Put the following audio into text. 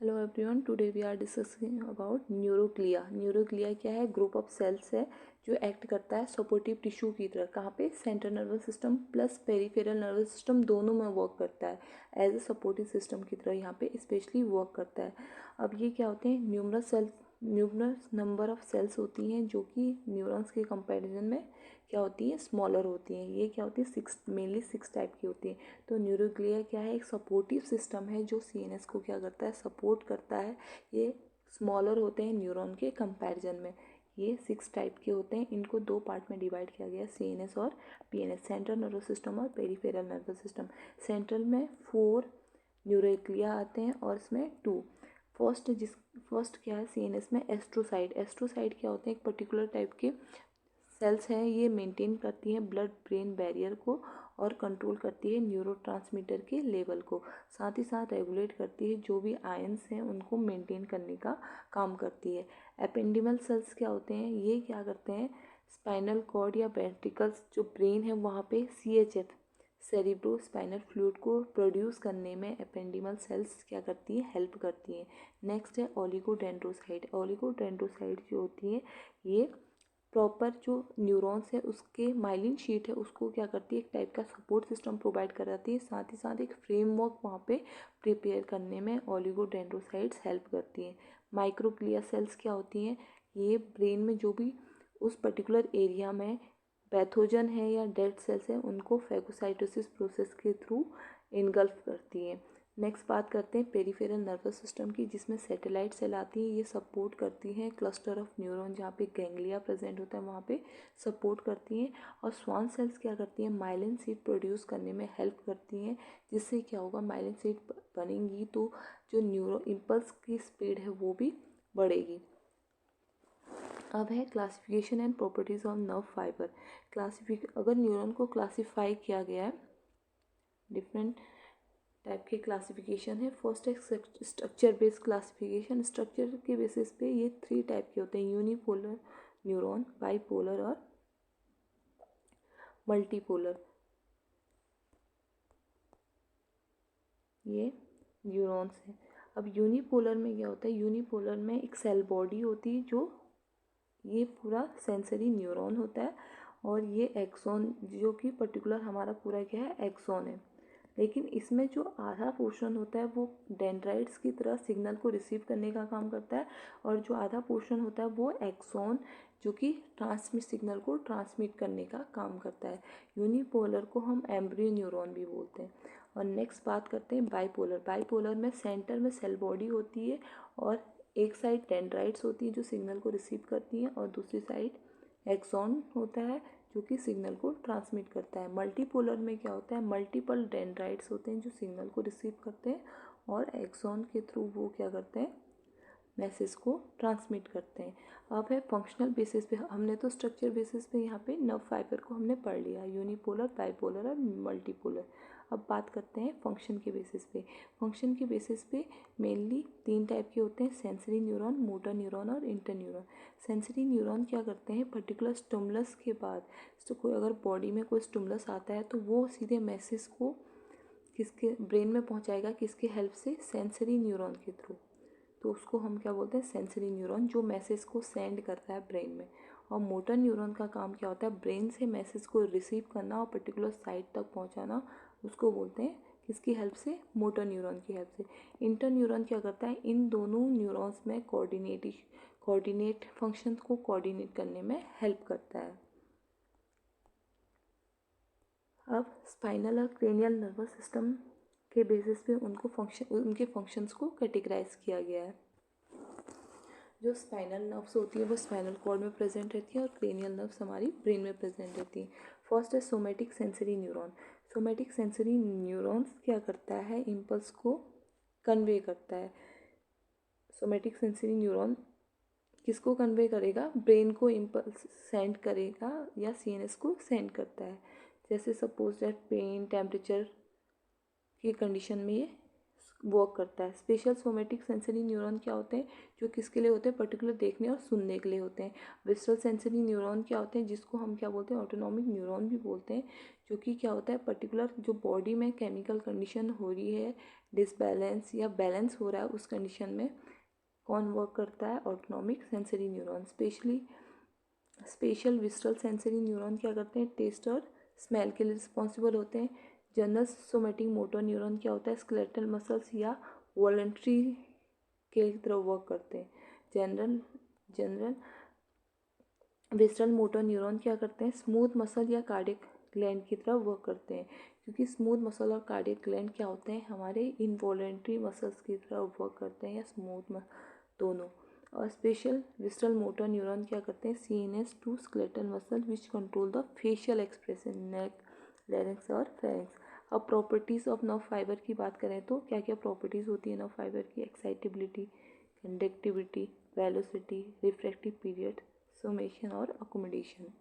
Hello everyone, today we are discussing about neuroglia. Neuroglia क्या है? Group of sales है जो एक्ट करता है सपोर्टिव टिश्यू की तरह। कहाँ पे? Central nervous system plus peripheral nervous system दोनों में वर्क करता है। एज ए सपोर्टिव सिस्टम की तरह यहाँ पे स्पेशली वर्क करता है। अब ये क्या होते हैं? न्यूमरस नंबर ऑफ सेल्स होती हैं जो कि न्यूरॉन्स के कंपैरिजन में क्या होती है? स्मॉलर होती हैं। ये क्या होती है? मेनली 6 टाइप की होती है। तो न्यूरोग्लिया क्या है? एक सपोर्टिव सिस्टम है जो सीएनएस को क्या करता है? सपोर्ट करता है। ये स्मॉलर होते हैं न्यूरॉन के कंपैरिजन में। ये 6 टाइप के होते हैं। इनको 2 पार्ट में डिवाइड किया गया है, सीएनएस और पीएनएस, सेंट्रल नर्वस सिस्टम और पेरिफेरल नर्वस सिस्टम। सेंट्रल में 4 न्यूरोग्लिया आते हैं और इसमें 2। फर्स्ट क्या है सीएनएस में? एस्ट्रोसाइट। एस्ट्रोसाइट क्या होते हैं? एक पर्टिकुलर टाइप के सेल्स हैं। ये मेंटेन करती हैं ब्लड ब्रेन बैरियर को और कंट्रोल करती है न्यूरोट्रांसमीटर के लेवल को। साथ ही साथ रेगुलेट करती है जो भी आयंस हैं उनको मेंटेन करने का काम करती है। एपेंडिमल सेल्स क्या होते हैं? ये क्या करते हैं? स्पाइनल कॉर्ड या वेंट्रिकल्स जो ब्रेन है वहाँ पे सीएचएफ, सेरिब्रो स्पाइनल फ्लूइड को प्रोड्यूस करने में एपेंडिमल सेल्स क्या करती है? हेल्प करती हैं। नेक्स्ट है ओलिगोडेंड्रोसाइट। ओलिगोडेंड्रोसाइट जो होती है ये प्रॉपर जो न्यूरॉन्स है उसके माइलिन शीट है उसको क्या करती है? एक टाइप का सपोर्ट सिस्टम प्रोवाइड कराती है। साथ ही साथ एक फ्रेमवर्क वहाँ पे प्रिपेयर करने में ओलिगोडेंड्रोसाइट्स हेल्प करती हैं। माइक्रोग्लिया सेल्स क्या होती हैं? ये ब्रेन में जो भी उस पर्टिकुलर एरिया में पैथोजन है या डेड सेल्स हैं उनको फैगोसाइटोसिस प्रोसेस के थ्रू इनगल्फ करती हैं। नेक्स्ट बात करते हैं पेरिफेरल नर्वस सिस्टम की, जिसमें सैटेलाइट सेल आती है। ये सपोर्ट करती हैं क्लस्टर ऑफ न्यूरॉन जहाँ पे गैंग्लिया प्रेजेंट होता है वहाँ पे सपोर्ट करती हैं। और स्वान सेल्स क्या करती हैं? माइलिन सीट प्रोड्यूस करने में हेल्प करती हैं। जिससे क्या होगा? माइलिन सीट बनेंगी तो जो न्यूरो इम्पल्स की स्पीड है वो भी बढ़ेगी। अब है classification and properties of nerve fibre. अगर न्यूरॉन को क्लासीफाई किया गया है, डिफरेंट टाइप के क्लासिफिकेशन है। फर्स्ट है स्ट्रक्चर बेस्ड क्लासिफिकेशन। स्ट्रक्चर के बेसिस पे ये 3 टाइप के होते हैं: यूनिपोलर न्यूरॉन, बाईपोलर और मल्टीपोलर। ये न्यूरॉन्स हैं। अब यूनिपोलर में क्या होता है? यूनिपोलर में एक सेल बॉडी होती है जो ये पूरा सेंसरी न्यूरॉन होता है और ये एक्सॉन जो कि पर्टिकुलर हमारा पूरा क्या है? एक्सॉन है। लेकिन इसमें जो आधा पोर्शन होता है वो डेंड्राइट्स की तरह सिग्नल को रिसीव करने का काम करता है और जो आधा पोर्शन होता है वो एक्सॉन जो कि ट्रांसमिट सिग्नल को ट्रांसमिट करने का काम करता है। यूनिपोलर को हम एम्ब्रियो न्यूरॉन भी बोलते हैं। और नेक्स्ट बात करते हैं बाईपोलर। बाईपोलर में सेंटर में सेल बॉडी होती है और एक साइड डेंड्राइट्स होती है जो सिग्नल को रिसीव करती हैं और दूसरी साइड एक्सॉन होता है जो कि सिग्नल को ट्रांसमिट करता है। मल्टीपोलर में क्या होता है? मल्टीपल डेंड्राइट्स होते हैं जो सिग्नल को रिसीव करते हैं और एक्सॉन के थ्रू वो क्या करते हैं? मैसेज को ट्रांसमिट करते हैं। अब है फंक्शनल बेसिस पे। हमने तो स्ट्रक्चर बेसिस पे यहाँ पे नर्व फाइबर को हमने पढ़ लिया, यूनिपोलर, बाईपोलर और मल्टीपोलर। अब बात करते हैं फंक्शन के बेसिस पे। फंक्शन के बेसिस पे मेनली 3 टाइप के होते हैं: सेंसरी न्यूरॉन, मोटर न्यूरॉन और इंटर न्यूरॉन। सेंसरी न्यूरॉन क्या करते हैं? पर्टिकुलर स्टिमुलस के बाद तो कोई अगर बॉडी में कोई स्टिमुलस आता है तो वो सीधे मैसेज को किसके ब्रेन में पहुँचाएगा? किसके हेल्प से? सेंसरी न्यूरॉन के थ्रू। तो उसको हम क्या बोलते हैं? सेंसरी न्यूरॉन, जो मैसेज को सेंड करता है ब्रेन में। और मोटर न्यूरॉन का काम क्या होता है? ब्रेन से मैसेज को रिसीव करना और पर्टिकुलर साइट तक पहुंचाना। उसको बोलते हैं किसकी हेल्प से? मोटर न्यूरॉन की हेल्प से। इंटर न्यूरॉन क्या करता है? इन दोनों न्यूरॉन्स में कोऑर्डिनेट फंक्शन को कोऑर्डिनेट करने में हेल्प करता है। अब स्पाइनल और क्रेनियल नर्वस सिस्टम के बेसिस पे उनके फंक्शंस को कैटेगराइज किया गया है। जो स्पाइनल नर्व्स होती है वो स्पाइनल कॉर्ड में प्रेजेंट रहती है और क्रेनियल नर्व्स हमारी ब्रेन में प्रेजेंट रहती है। फर्स्ट है somatic sensory neuron. Somatic sensory neurons क्या करता है? इम्पल्स को कन्वे करता है। सोमेटिक सेंसरी न्यूरॉन किसको कन्वे करेगा? ब्रेन को इम्पल्स सेंड करेगा या सीएनएस को सेंड करता है। जैसे सपोज दैट पेन, टेम्परेचर की कंडीशन में ये वर्क करता है। स्पेशल सोमेटिक सेंसरी न्यूरॉन क्या होते हैं, जो किसके लिए होते हैं, पर्टिकुलर देखने और सुनने के लिए होते हैं। विसरल सेंसरी न्यूरॉन क्या होते हैं, जिसको हम क्या बोलते हैं, ऑटोनॉमिक न्यूरॉन भी बोलते हैं, जो कि क्या होता है, पर्टिकुलर जो बॉडी में केमिकल कंडीशन हो रही है, डिसबैलेंस या बैलेंस हो रहा है, उस कंडीशन में कौन वर्क करता है, autonomic sensory neuron. Special visceral sensory neuron क्या करते हैं, टेस्ट और स्मेल के लिए रिस्पॉन्सिबल होते हैं। जनरल सोमेटिक मोटर न्यूरॉन क्या होता है, स्केलेटल मसल्स या वॉलंटरी के तरफ वर्क करते हैं। जनरल विसरल मोटर न्यूरॉन क्या करते हैं, स्मूथ मसल या कार्डियक ग्लैंड की तरफ वर्क करते हैं, क्योंकि स्मूथ मसल और कार्डियक ग्लैंड क्या होते हैं, हमारे इनवॉलेंट्री मसल्स की तरफ वर्क करते हैं, या स्मूथ दोनों। और स्पेशल विसरल मोटर न्यूरॉन क्या करते हैं, CNS to skeletal muscle which control the facial expression, neck, larynx और फेरिंक्स। अब प्रॉपर्टीज़ ऑफ नर्व फाइबर की बात करें तो क्या क्या प्रॉपर्टीज़ होती है नर्व फाइबर की, excitability, conductivity, velocity, refractive period, summation और अकोमोडेशन।